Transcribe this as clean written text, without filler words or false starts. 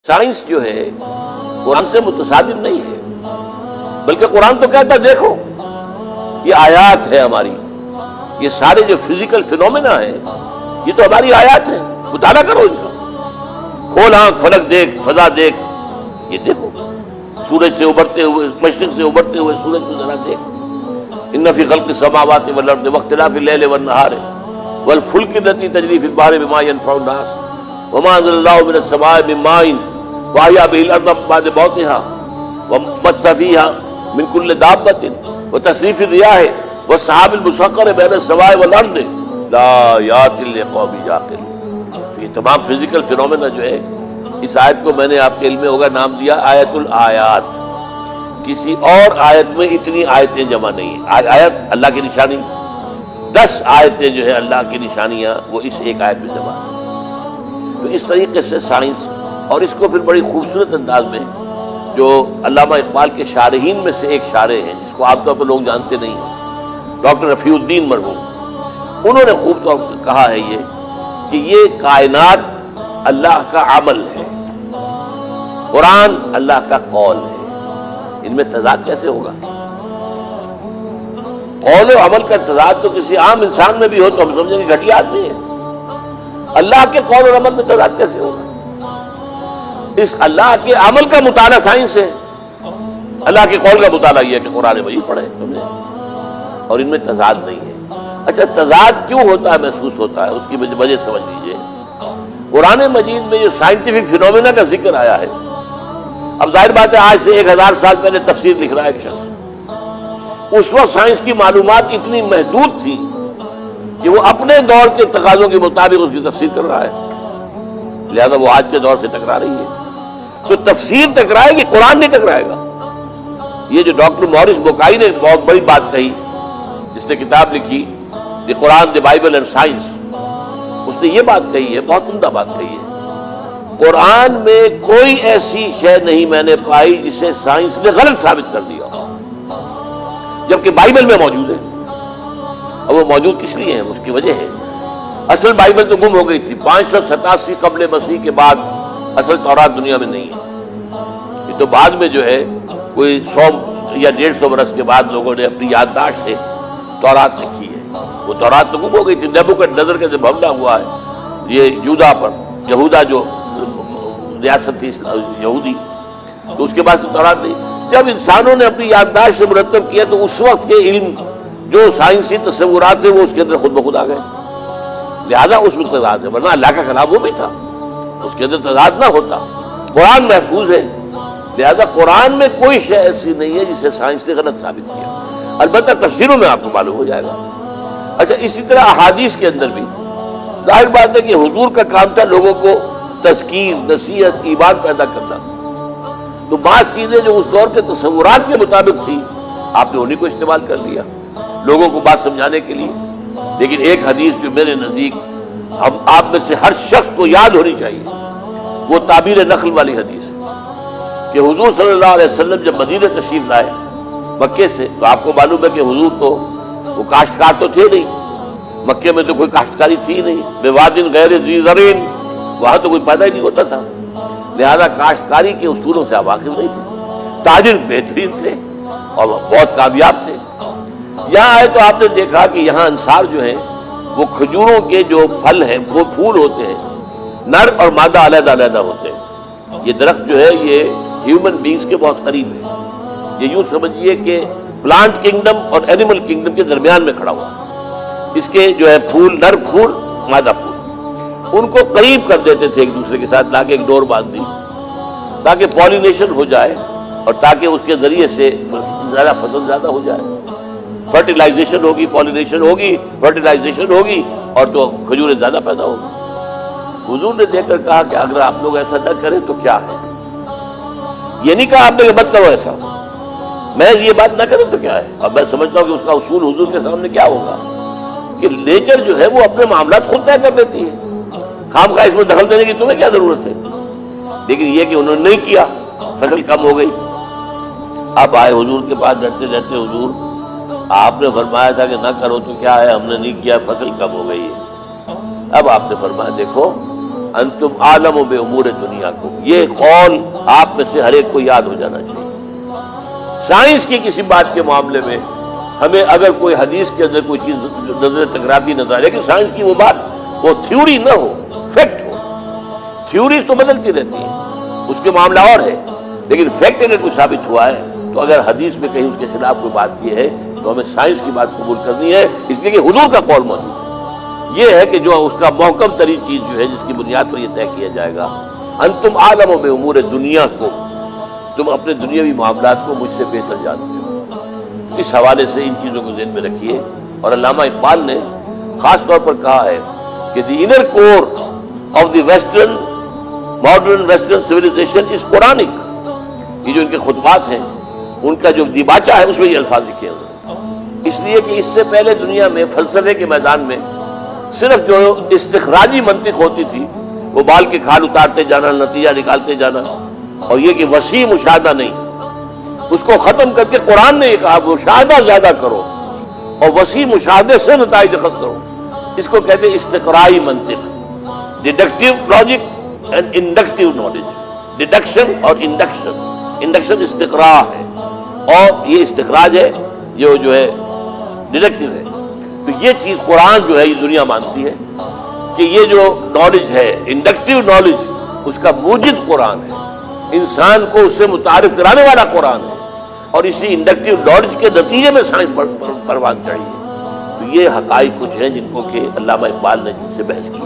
Science جو ہے قرآن سے متصادم نہیں ہے، بلکہ قرآن تو کہتا ہے دیکھو یہ آیات ہے ہماری، یہ سارے جو فزیکل فینومینا ہیں یہ تو ہماری آیات ہیں، مطالعہ کرو ان کا، کھول آنکھ فلک دیکھ فضا دیکھ، یہ دیکھو سورج سے ابھرتے ہوئے مشرق سے ابھرتے ہوئے سورج کو ذرا دیکھ، ان فی خلق السماوات والارض واختلاف اللیل والنہار والفلک التي تجری فی البحر بما ينفع الناس وما انزل اللہ من السماء من ماء وَأَحْيَا بِهِ الْأَرْضَ بَعْدَ مَوْتِهَا وَبَثَّ فِيهَا مِنْ كُلِّ دَابَّةٍ وَتَصْرِيفِ الرِّيَاحِ وَالسَّحَابِ الْمُسَخَّرِ بَيْنَ السَّمَاءِ وَالْأَرْضِ لَآيَاتٍ لِقَوْمٍ يَعْقِلُونَ۔ یہ تمام فزیکل فینومینا جو ہے، اس آیت کو میں نے آپ کے علم میں ہوگا نام دیا آیت الآیات۔ کسی اور آیت میں اتنی آیتیں جمع نہیں ہیں۔ آیت اللہ کی نشانی، 10 آیتیں جو ہے اللہ کی نشانیاں وہ اس ایک آیت میں جمع ہیں۔ تو اس طریقے سے سائنس، اور اس کو پھر بڑی خوبصورت انداز میں جو علامہ اقبال کے شارحین میں سے ایک شارح ہیں جس کو عام طور پر لوگ جانتے نہیں ہیں، ڈاکٹر رفیع الدین مرحوم، انہوں نے خوب طور پر کہا ہے کہ یہ کائنات اللہ کا عمل ہے، قرآن اللہ کا قول ہے، ان میں تضاد کیسے ہوگا؟ قول و عمل کا تضاد تو کسی عام انسان میں بھی ہو تو ہم سمجھیں گے گھٹیا آدمی ہے، اللہ کے قول اور عمل میں تضاد کیسے ہوگا؟ اس اللہ کے عمل کا مطالعہ سائنس ہے، اللہ کے قول کا مطالعہ یہ ہے کہ قرآن مجید پڑھے تم نے، اور ان میں تضاد نہیں ہے۔ اچھا تضاد کیوں ہوتا ہے، محسوس ہوتا ہے، اس کی وجہ سمجھ لیجئے۔ قرآن مجید میں جو سائنٹیفک فینومینا کا ذکر آیا ہے، اب ظاہر بات ہے آج سے 1000 سال پہلے تفسیر لکھ رہا ہے ایک شخص، اس وقت سائنس کی معلومات اتنی محدود تھی کہ وہ اپنے دور کے تقاضوں کے مطابق اس کی تفسیر کر رہا ہے، لہذا وہ آج کے دور سے ٹکرا رہی ہے۔ تو تفسیر ٹکرائے گی، قرآن نہیں ٹکرائے گا۔ یہ جو ڈاکٹر مورس بوکائی نے بہت بڑی بات کہی، جس نے کتاب لکھی دی قرآن دی بائبل اینڈ سائنس، اس نے یہ بات کہی ہے، بہت عمدہ بات کہی ہے، قرآن میں کوئی ایسی شے نہیں میں نے پائی جسے سائنس نے غلط ثابت کر دیا ہو، جبکہ بائبل میں موجود ہے۔ اور وہ موجود کس لیے ہے؟ اس کی وجہ ہے اصل بائبل تو گم ہو گئی تھی، 587 قبل مسیح کے بعد اصل تورات دنیا میں نہیں ہے۔ یہ تو بعد میں جو ہے کوئی 100 یا 150 برس کے بعد لوگوں نے اپنی یادداشت سے تورات لکھی ہے، وہ تورات تو گم ہو گئی تھی۔ نیبوکڈنیزر کا جب حملہ ہوا ہے یہ یہودا پر، یہودا جو ریاست تھی یہودی، تو اس کے بعد تو تورات نہیں۔ جب انسانوں نے اپنی یادداشت سے مرتب کیا تو اس وقت کے علم جو سائنسی تصورات تھے وہ اس کے اندر خود بخود آ گئے، لہذا اس میں تضاد ہے، ورنہ اللہ کا کلام وہ بھی تھا، اس کے اندر تضاد نہ ہوتا۔ قرآن محفوظ ہے، لہذا قرآن میں کوئی شے ایسی نہیں ہے جسے سائنس نے غلط ثابت کیا، البتہ تفسیروں میں آپ کو معلوم ہو جائے گا۔ اچھا اسی طرح احادیث کے اندر بھی ظاہر بات ہے کہ حضور کا کام تھا لوگوں کو تذکیر، نصیحت، ایمان پیدا کرنا، تو بعض چیزیں جو اس دور کے تصورات کے مطابق تھی آپ نے انہیں کو استعمال کر لیا لوگوں کو بات سمجھانے کے لیے۔ لیکن ایک حدیث جو میرے نزدیک ہم آپ میں سے ہر شخص کو یاد ہونی چاہیے، وہ تعبیر نخل والی حدیث ہے کہ حضور صلی اللہ علیہ وسلم جب مدینہ تشریف لائے مکے سے، تو آپ کو معلوم ہے کہ حضور تو وہ کاشتکار تو تھے نہیں، مکے میں تو کوئی کاشتکاری تھی نہیں، بوادٍ غیر ذی زرع، وہاں تو کوئی پیدا ہی نہیں ہوتا تھا، لہذا کاشتکاری کے اصولوں سے آپ واقف نہیں تھے، تاجر بہترین تھے اور بہت کامیاب تھے۔ یہاں آئے تو آپ نے دیکھا کہ یہاں انصار جو ہیں وہ کھجوروں کے جو پھل ہیں وہ پھول ہوتے ہیں، نر اور مادہ علیحدہ علیحدہ ہوتے ہیں۔ یہ درخت جو ہے یہ ہیومن بینگز کے بہت قریب ہے، یہ یوں سمجھیے کہ پلانٹ کنگڈم اور اینیمل کنگڈم کے درمیان میں کھڑا ہوا، اس کے جو ہے پھول، نر پھول، مادہ پھول، ان کو قریب کر دیتے تھے ایک دوسرے کے ساتھ، لا کے ایک ڈور باندھ دی تاکہ پالینیشن ہو جائے اور تاکہ اس کے ذریعے سے زیادہ فصل زیادہ ہو جائے، فرٹیلائزیشن ہوگی، پالینیشن ہوگی، فرٹیلائزیشن ہوگی اور تو کھجوریں زیادہ پیدا ہوگی۔ حضور نے دیکھ کر کہا کہ اگر آپ لوگ ایسا نہ کریں تو کیا ہے، یہ نہیں کہا آپ نے کہ مت کرو ایسا، میں یہ بات نہ کروں تو کیا ہے۔ اب میں سمجھتا ہوں کہ اس کا اصول حضور کے سامنے کیا ہوگا کہ نیچر جو ہے وہ اپنے معاملات خود طے کر لیتی ہے، خام خواہ اس میں دخل دینے کی تمہیں کیا ضرورت ہے۔ لیکن یہ کہ انہوں نے نہیں کیا، فصل کم ہو گئی۔ اب آئے حضور کے پاس ڈرتے ڈرتے، حضور آپ نے فرمایا تھا کہ نہ کرو تو کیا ہے، ہم نے نہیں کیا، فصل کم ہو گئی ہے۔ اب آپ نے فرمایا دیکھو انتم عالم بامور دنیا کو. یہ قول آپ میں سے ہر ایک کو یاد ہو جانا چاہیے. سائنس کی کسی بات کے معاملے میں ہمیں اگر کوئی حدیث کے اندر کوئی چیز نظر ٹکراتی نظر آئے، لیکن سائنس کی وہ بات وہ تھیوری نہ ہو، فیکٹ ہو. تھیوریز تو بدلتی رہتی ہیں، اس کے معاملہ اور ہے، لیکن فیکٹ اگر کوئی ثابت ہوا ہے تو اگر حدیث میں کہیں اس کے خلاف کوئی بات کی ہے تو ہمیں سائنس کی بات قبول کرنی ہے، اس لیے کہ حضور کا قول موجود ہے. یہ ہے کہ جو اس کا محکم ترین چیز جو ہے جس کی بنیاد پر یہ طے کیا جائے گا، انتم عالم بامور دنیا کو، تم اپنے دنیاوی معاملات کو مجھ سے بہتر جانتے ہو. اس حوالے سے ان چیزوں کو ذہن میں رکھیے. اور علامہ اقبال نے خاص طور پر کہا ہے کہ the inner core of the modern western civilisation is Quranic. یہ جو ان کے خطبات ہیں، ان کا جو دیباچہ ہے، اس میں یہ الفاظ لکھے ہیں. اس لیے کہ اس سے پہلے دنیا میں فلسفے کے میدان میں صرف جو استخراجی منطق ہوتی تھی، وہ بال کے کھال اتارتے جانا، نتیجہ نکالتے جانا، اور یہ کہ وسیع مشاہدہ نہیں، اس کو ختم کر کے قرآن نے یہ کہا مشاہدہ زیادہ کرو اور وسیع مشاہدے سے نتائج اخذ کرو. اس کو کہتے ہیں استقرائی منطق، deductive logic and inductive knowledge. Deduction اور انڈکشن استقراء ہے، اور یہ استخراج ہے جو ہے ڈیڈکٹیو ہے. تو یہ چیز قرآن جو ہے یہ دنیا مانتی ہے کہ یہ جو نالج ہے، انڈکٹیو نالج، اس کا موجد قرآن ہے، انسان کو اس سے متعارف کرانے والا قرآن ہے، اور اسی انڈکٹیو نالج کے نتیجے میں سائنس پرواز چاہیے. تو یہ حقائق کچھ ہیں جن کو کہ علامہ اقبال نے جن سے بحث کی.